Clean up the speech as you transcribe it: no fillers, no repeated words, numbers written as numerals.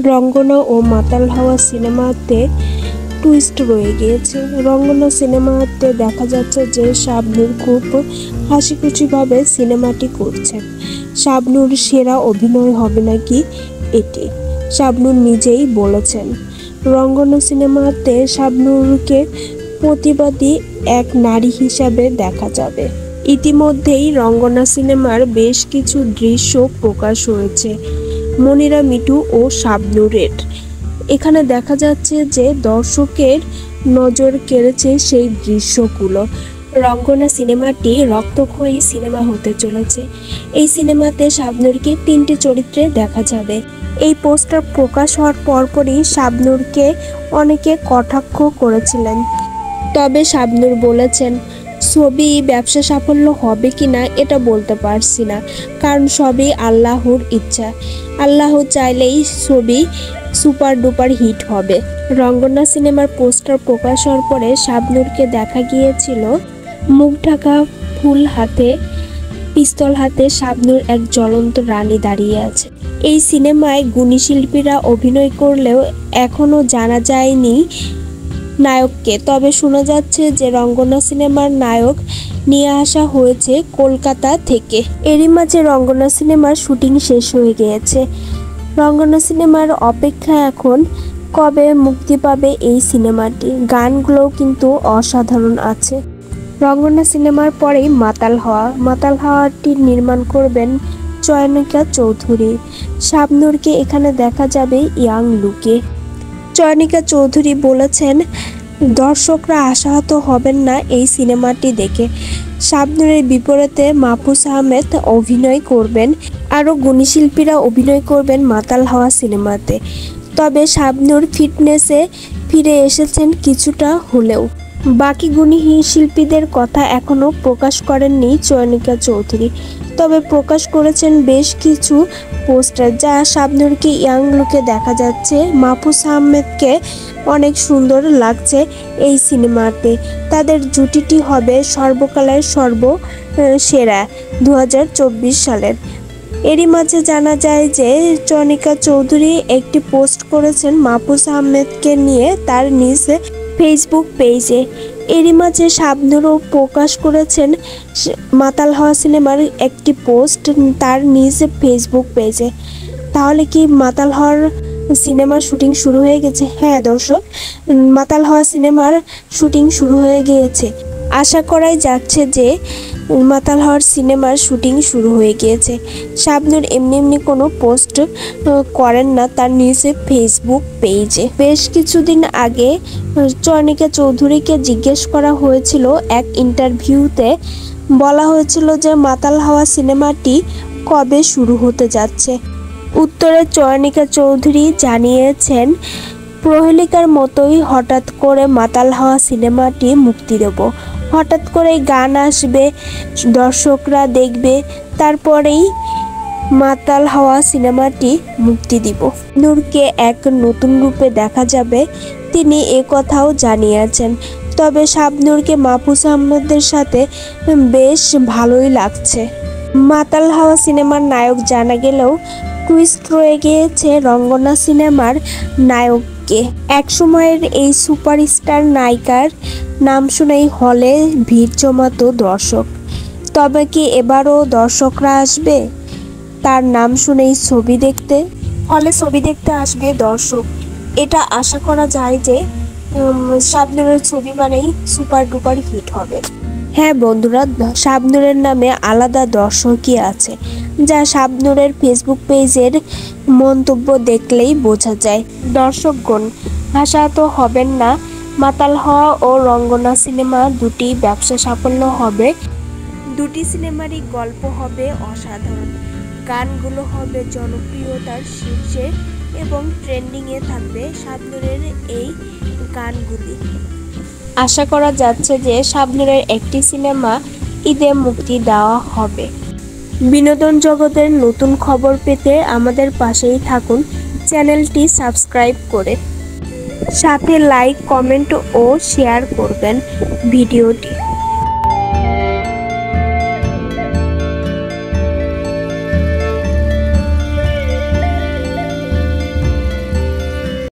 রঙ্গনা ও মাতাল হাওয়া সিনেমাতে টুইস্ট রয়ে গিয়েছে। রঙ্গনা সিনেমাতে দেখা যাচ্ছে যে শাবনূর খুব হাসিখুশিভাবে সিনেমাটি করছেন। শাবনূর সেরা অভিনয় হবে নাকি এটি শাবনূর নিজেই বলেছেন। রঙ্গনা সিনেমাতে শাবনূরকে প্রতিবাদী এক নারী হিসাবে দেখা যাবে। ইতিমধ্যেই রঙ্গনা সিনেমার বেশ কিছু দৃশ্য প্রকাশ হয়েছে মনিরা মিঠু ও শাবনূরের। এখানে দেখা যাচ্ছে যে দর্শকের নজর কেড়েছে সেই দৃশ্যগুলো। রঙ্গনা সিনেমাটি রক্তক্ষয়ী সিনেমা হতে চলেছে। এই সিনেমাতে শাবনূরকে 3টি চরিত্রে দেখা যাবে। এই পোস্টার প্রকাশ হওয়ার পরপরই শাবনূরকে অনেকে কটাক্ষ করেছিলেন, তবে শাবনূর বলেছেন ছবি ব্যবসা সাফল্য হবে কিনা এটা বলতে পারছি না, কারণ সবই আল্লাহর ইচ্ছা। আল্লাহ চাইলেই ছবি সুপার ডুপার হিট হবে। রঙ্গনা সিনেমার পোস্টার প্রকাশ হওয়ার পরে শাবনূরকে দেখা গিয়েছিল মুখ ঢাকা ফুল হাতে, পিস্তল হাতে শাবনূর এক জ্বলন্ত রানী দাঁড়িয়ে আছে। এই সিনেমায় গুণী শিল্পীরা অভিনয় করলেও এখনো জানা যায়নি নায়ককে, তবে শোনা যাচ্ছে যে রঙ্গনা সিনেমার নায়ক নিয়ে আসা হয়েছে কলকাতা থেকে। এরই মাঝে রঙ্গনা সিনেমার শুটিং শেষ হয়ে গিয়েছে। রঙ্গনা সিনেমার অপেক্ষা এখন কবে মুক্তি পাবে এই সিনেমাটি। গানগুলোও কিন্তু অসাধারণ আছে। রঙ্গনা সিনেমার পরেই মাতাল হাওয়াটি নির্মাণ করবেন চয়নিকা চৌধুরী। শাবনূরকে এখানে দেখা যাবে ইয়াং লুকে। চয়নিকা চৌধুরী বলেছেন দর্শকরা আশাহত হবেন না এই সিনেমাটি দেখে। শাবনূরের বিপরীতে মাহফুজ আহমেদ অভিনয় করবেন, আরও গুণী শিল্পীরা অভিনয় করবেন মাতাল হাওয়া সিনেমাতে। তবে শাবনূর ফিটনেসে ফিরে এসেছেন কিছুটা হলেও। বাকি গুণী শিল্পীদের কথা এখনও প্রকাশ করেননি চয়নিকা চৌধুরী, তবে প্রকাশ করেছেন বেশ কিছু পোস্টার যা শাবনূরকে ইয়াং লুকে দেখা যাচ্ছে। মাহফুজ আহমেদকে অনেক সুন্দর লাগছে এই সিনেমাতে। তাদের জুটিটি হবে সর্বকালের সেরা 2024 সালের। এরই মাঝে জানা যায় যে চয়নিকা চৌধুরী একটি পোস্ট করেছেন মাহফুজ আহমেদকে নিয়ে তার নিজ ফেসবুক পেজে। এরই মাঝে শাবনূরও প্রকাশ করেছেন মাতাল হাওয়া সিনেমার একটি পোস্ট তার নিজ ফেসবুক পেজে। তাহলে কি মাতাল হাওয়ার সিনেমার শুটিং শুরু হয়ে গেছে? হ্যাঁ দর্শক, মাতাল হাওয়া সিনেমার শুটিং শুরু হয়ে গিয়েছে। আশা করাই যাচ্ছে যে মাতাল হাওয়ার সিনেমার শুটিং শুরু হয়ে গিয়েছে। শাবনূর এমনি কোনো পোস্ট করেন না তার নিজের ফেসবুক পেজে। বেশ কিছুদিন আগে চয়নিকা চৌধুরীকে জিজ্ঞেস করা হয়েছিল এক ইন্টারভিউতে, বলা হয়েছিল যে মাতাল হাওয়া সিনেমাটি কবে শুরু হতে যাচ্ছে। উত্তরে চয়নিকা চৌধুরী জানিয়েছেন প্রহেলিকার মতোই হঠাৎ করে মাতাল হাওয়া সিনেমাটি মুক্তি দেব। হঠাৎ করে গান আসবে, দর্শকরা দেখবে, তারপরেই মাতাল হাওয়া সিনেমাটি মুক্তি দিব। নূরকে এক নতুন রূপে দেখা যাবে, তিনি কথাও জানিয়েছেন। তবে শাবনূরকে মাহফুজ আহমেদের সাথে বেশ ভালোই লাগছে। মাতাল হাওয়া সিনেমার নায়ক জানা গেলেও টুইস্ট রয়ে গিয়েছে রঙ্গনা সিনেমার নায়ককে। এক সময়ের এই সুপারস্টার নায়িকার নাম শুনেই হলে ভিড় জমাতো দর্শক। তবে কি এবারও দর্শকরা আসবে তার নাম শুনেই ছবি দেখতে? হলে ছবি দেখতে আসবে দর্শক, এটা আশা করা যায় যে শাবনূরের ছবি মানেই সুপার ডুপার হিট হবে। হ্যাঁ বন্ধুরা, শাবনূরের নামে আলাদা দর্শকই আছে, যা শাবনূরের ফেসবুক পেজের মন্তব্য দেখলেই বোঝা যায়। দর্শকগণ আশাহত হবেন না, মাতাল হাওয়া ও রঙ্গনা সিনেমা দুটি ব্যবসা সাফল্য হবে। দুটি সিনেমারই গল্প হবে অসাধারণ, গানগুলো হবে জনপ্রিয়তার শীর্ষে এবং ট্রেন্ডিংয়ে থাকবে শাবনূরের এই গানগুলি। আশা করা যাচ্ছে যে শাবনূরের একটি সিনেমা ঈদে মুক্তি দেওয়া হবে। বিনোদন জগতের নতুন খবর পেতে আমাদের পাশেই থাকুন চ্যানেলটি সাবস্ক্রাইব করে, সাথে লাইক, কমেন্ট ও শেয়ার করবেন ভিডিওটি।